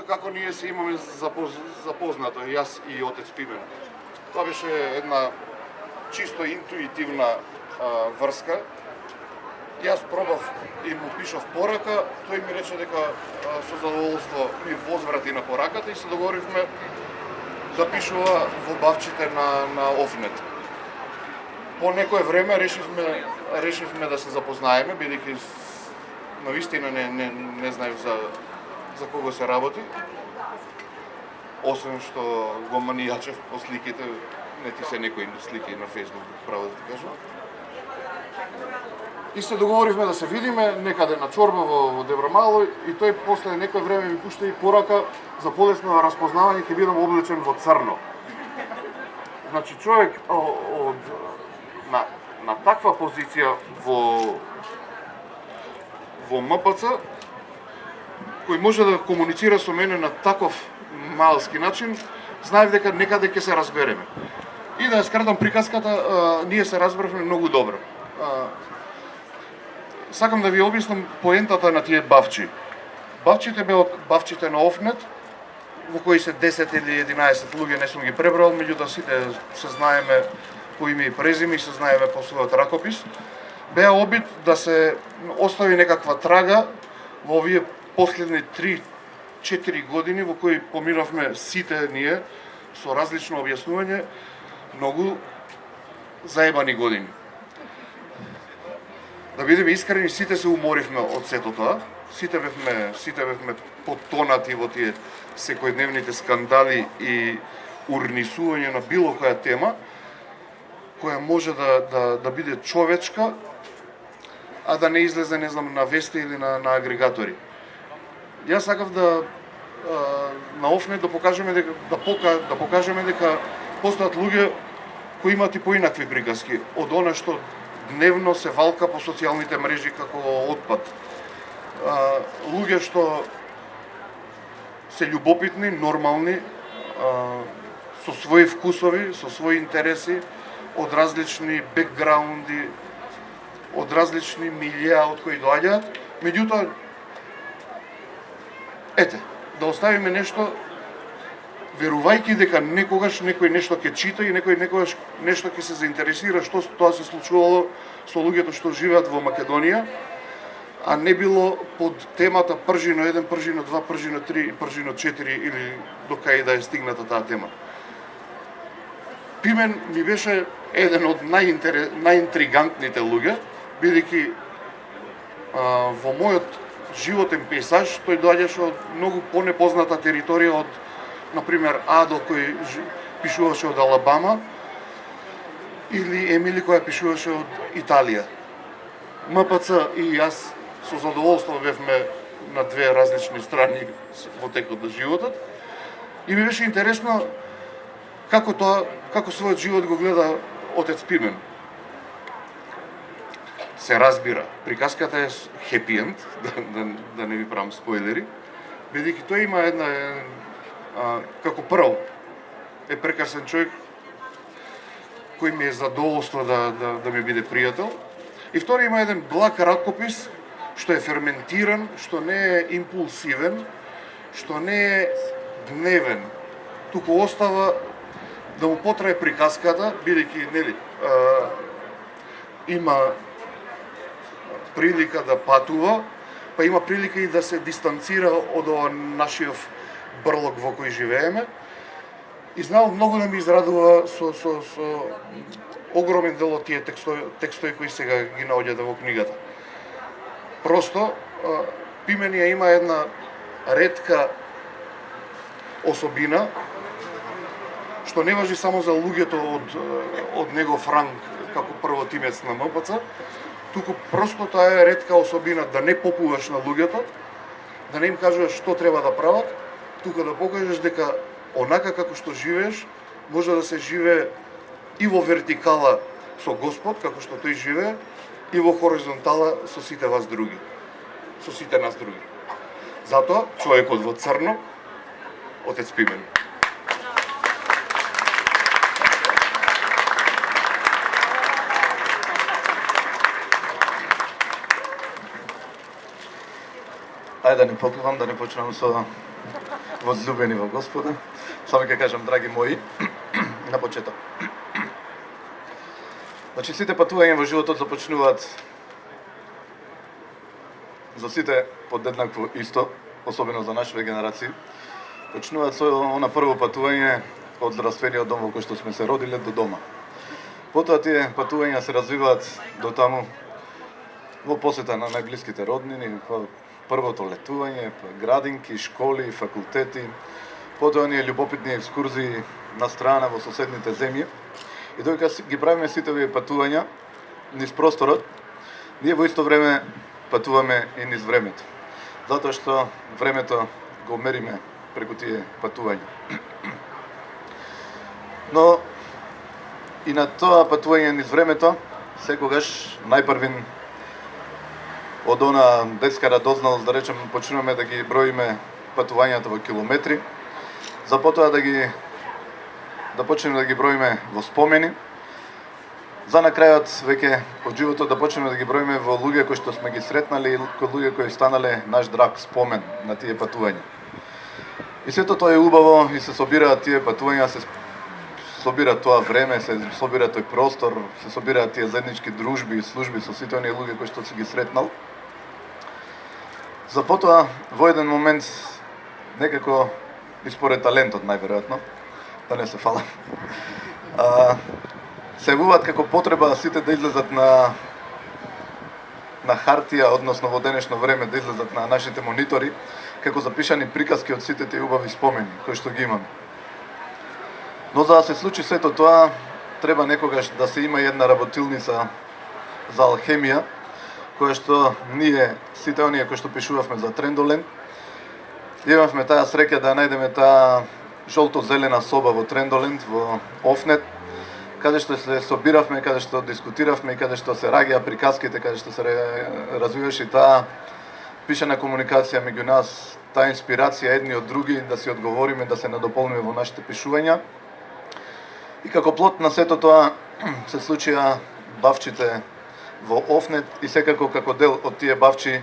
како ние се имаме запознато, јас и отец Пимен. Тоа беше една чисто интуитивна врска. Јас пробав и му пишав порака, тој ми рече дека со задоволство ми возврати на пораката и се договоривме да пишува во бавчите на Офнет. По некое време решивме да се запознаеме, бидејќи навистина не знаев за кого се работи. Освен што го манијачев по сликите, не ти се некои слики на Facebook, право да ти кажам. И се договоривме да се видиме некаде на чорба во Дебрамало и тој после некој време ми пушта и порака за полесно распознавање ќе бидам облечен во црно. Значи човек на таква позиција во МПЦ, кој може да комуницира со мене на таков малски начин, знаев дека некаде ќе се разбереме. И да ја скратам приказката, ние се разбравме многу добро. Сакам да ви објаснам поентата на тие бавчи. Бавчите беа бавчите на Офнет, во кои се 10 или 11 луѓе, не сум ги пребрал, меѓутоа сите се знаеме по име и презиме и се знаеме по својот ракопис. Беа обид да се остави некаква трага во овие последни 3-4 години во кои поминавме сите ние со различно објаснување многу заебани години. Да бидеме искрени, сите се уморивме од сето тоа. Сите бевме потонати во тие секојдневните скандали и урнисување на било која тема која може да биде човечка, а да не излезе, не знам, на вести или на агрегатори. Јас сакав на Офнет да покажеме дека постојат луѓе кои имаат и поинакви приказки од она што дневно се валка по социјалните мрежи како отпад. Луѓе што се љубопитни, нормални, со своји вкусови, со своји интереси, од различни бекграунди, од различни милија од кои доаѓаат, меѓутоа, да оставиме нешто, верувајќи дека некогаш некој нешто ќе чита и некогаш нешто ќе се заинтересира што тоа се случувало со луѓето што живеат во Македонија, а не било под темата Пржино 1, Пржино 2, Пржино 3 и Пржино 4 или до кај да е стигната таа тема. Пимен ми беше еден од најинтригантните луѓе, бидејќи во мојот животен пейсаж тој доаѓаше од многу понепозната територија од, например, Адо кој пишуваше од Алабама или Емили која пишуваше од Италија. МПЦ и јас со задоволство бевме на две различни страни во текот на животот и ми беше интересно како својот живот го гледа отец Пимен. Се разбира, приказката е хепи енд, да не ви правам спойлери, бидејќи тој има како прво е прекрасен човек кој ми е задоволство да ми биде пријател. И втори има еден благ ракопис што е ферментиран, што не е импулсивен, што не е гневен, туку остава да му потрае приказката, бидејќи има прилика да патува, па има прилика и да се дистанцира од ова нашиот брлог во кој живееме. И знал многу да ми израдува со огромен дел од тие текстови кои сега ги наоѓате во книгата. Просто Пимен ја има една ретка особина што не важи само за луѓето од негов ранг како првотимец на МПЦ, туку просто таа е ретка особина да не попуваш на луѓето, да не им кажуваш што треба да прават, туку да покажеш дека онака како што живееш, може да се живее и во вертикала со Господ, како што тој живее, и во хоризонтала со сите вас други, со сите нас други. Затоа, човекот во црно, отец Пимен. Ајде да не попивам, да не почнам со возлюбени во Господа. Само ќе кажам, драги мои, на почеток. Значи, сите патувања во животот започнуваат за сите подеднакво исто, особено за нашите генерации. Почнуваат со она прво патување од здравствениот дом во кој што сме се родиле до дома. Потоа тие патувања се развиваат до таму во посета на најблиските роднини, првото летување, градинки, школи, факултети, потоа оние љубопитни екскурзии на страна во соседните земји. И додека ги правиме сите овие патувања низ просторот, ние во исто време патуваме и низ времето. Затоа што времето го мериме преку тие патувања. Но и на тоа патување низ времето, секогаш најпрвин од она детска радозналост, да речем, почнуваме да ги броиме патувањата во километри, за потоа да почнеме да ги броиме во спомени, за на крајот веќе од животот да почнеме да ги броиме во луѓе кои што сме ги сретнали, луѓе кои станале наш драг спомен на тие патувања. И сето тоа е убаво и се собираат тие патувања, се собира тоа време, се собира тој простор, се собираат тие заеднички дружби и служби со сите оние луѓе кои што си ги сретнал. За потоа, во еден момент, некако, и според талентот најверојатно, да не се фалам, се јавуваат како потреба сите да излезат на хартија, односно во денешно време да излезат на нашите монитори, како запишани приказки од сите тие убави спомени кои што ги имаме. Но за да се случи сето тоа, треба некогаш да се има една работилница за алхемија, која што ние, сите оние кои што пишувавме за Трендоленд, имавме таа среќа да најдеме таа жолто-зелена соба во Трендоленд, во Офнет, каде што се собиравме, каде што дискутиравме и каде што се раѓаа приказките, каде што се развиваше таа пишана комуникација меѓу нас, таа инспирација едни од други, да си одговориме, да се надополниме во нашите пишувања. И како плод на сето тоа се случија бавчите во Офнет и секако како дел од тие бавчи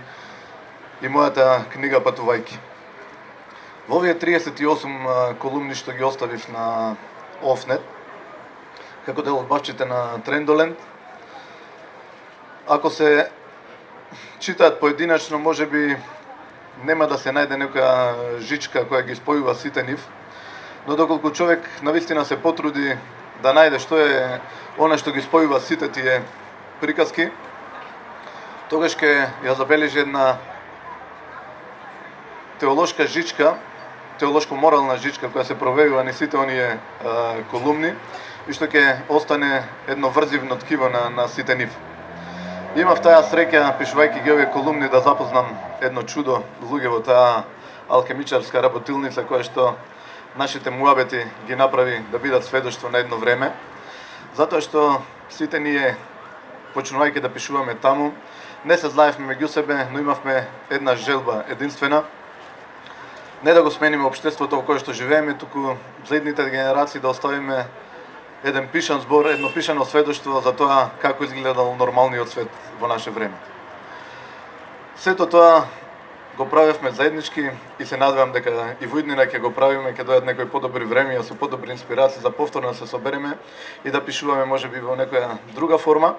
и мојата книга Патувајки. Во овие 38 колумни што ги оставив на Офнет, како дел од бавчите на Трендоленд, ако се читаат поединачно, можеби нема да се најде нека жичка која ги спојува сите нив, но доколку човек навистина се потруди да најде што е она што ги спојува сите тие приказки, тогаш ќе ја забележи една теолошка жичка, теолошко-морална жичка која се провејува на сите оние колумни и што ќе остане едно врзивно ткиво на сите нив. Имав таа среќа, пишувајќи ги овие колумни, да запознам едно чудо луѓе во таа алхемичарска работилница која што нашите муабети ги направи да бидат сведоштво на едно време, затоа што сите ние, почнувајќи да пишуваме таму, не се знаевме меѓу себе, но имавме една желба единствена, не да го смениме општеството во кое што живееме, туку за идните генерации да оставиме еден пишан збор, едно пишано сведоштво за тоа како изгледал нормалниот свет во наше време. Сето тоа го правевме заеднички и се надевам дека и во иднина ќе го правиме, ќе дојдат некои подобри времења со подобри инспирации за повторно да се собереме и да пишуваме можеби во некоја друга форма.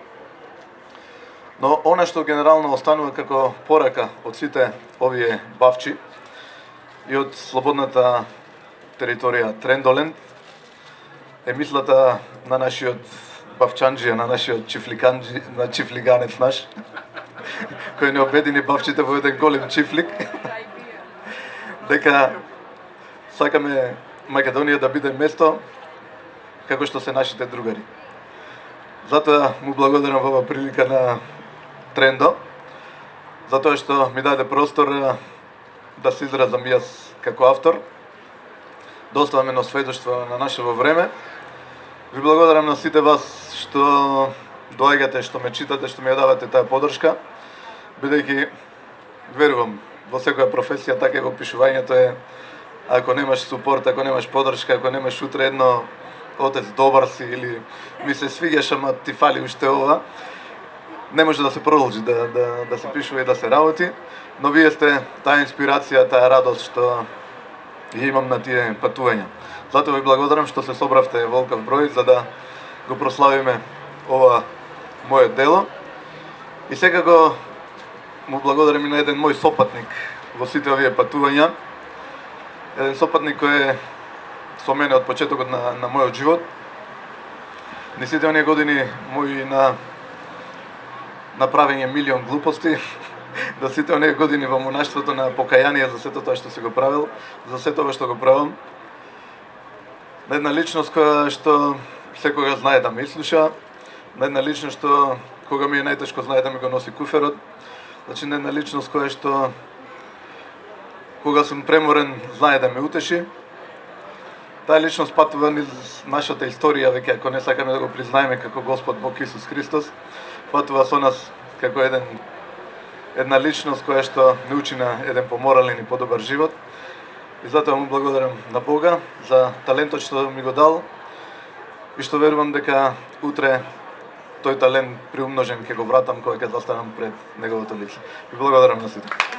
Но она што генерално останува како порака од сите овие бавчи и од слободната територија Трендоленд е мислата на нашиот бавчанџија, на нашиот чифлиганец наш, кој не обедини бавчите во еден голем чифлик, дека сакаме Македонија да биде место како што се нашите другари. Затоа му благодарам во оваа прилика на Трендо, затоа што ми даде простор да се изразам јас како автор, да оставам едно сведоштво на нашево време. Ви благодарам на сите вас што доаѓате, што ме читате, што ми ја давате таа поддршка, бидејќи верувам во секоја професија, така и во пишувањето е, ако немаш супорт, ако немаш поддршка, ако немаш утре едно отец добар си или ми се свиѓаш, ама ти фали уште ова, не може да се продолжи да се пишува и да се работи, но вие сте таа инспирација, таа радост што ја имам на тие патувања. Затоа ви благодарам што се собравте волкав број за да го прославиме ова моје дело. И секако му благодарам и на еден мој сопатник во сите овие патувања. Еден сопатник кој е со мене од почетокот на мојот живот. Ни сите оние години мои на направење милион глупости, да сите оние години во монаштвото на покаяние за сето тоа што се го правил, за сето ова што го правам. На една личност која што секога знае да ме изслуша, на една личност што кога ми е најтешко знае да ми го носи куферот, значи на една личност која што кога сум преморен знае да ме утеши. Таа личност патува низ нашата историја, веќе ако не сакаме да го признаеме како Господ Бог Исус Христос, патува со нас како една личност која што не учи на еден поморален и подобар живот. И затоа му благодарам на Бога за талентот што ми го дал и што верувам дека утре тој талент приумножен ќе го вратам кога ќе застанам пред неговото лице. Ви благодарам на сите.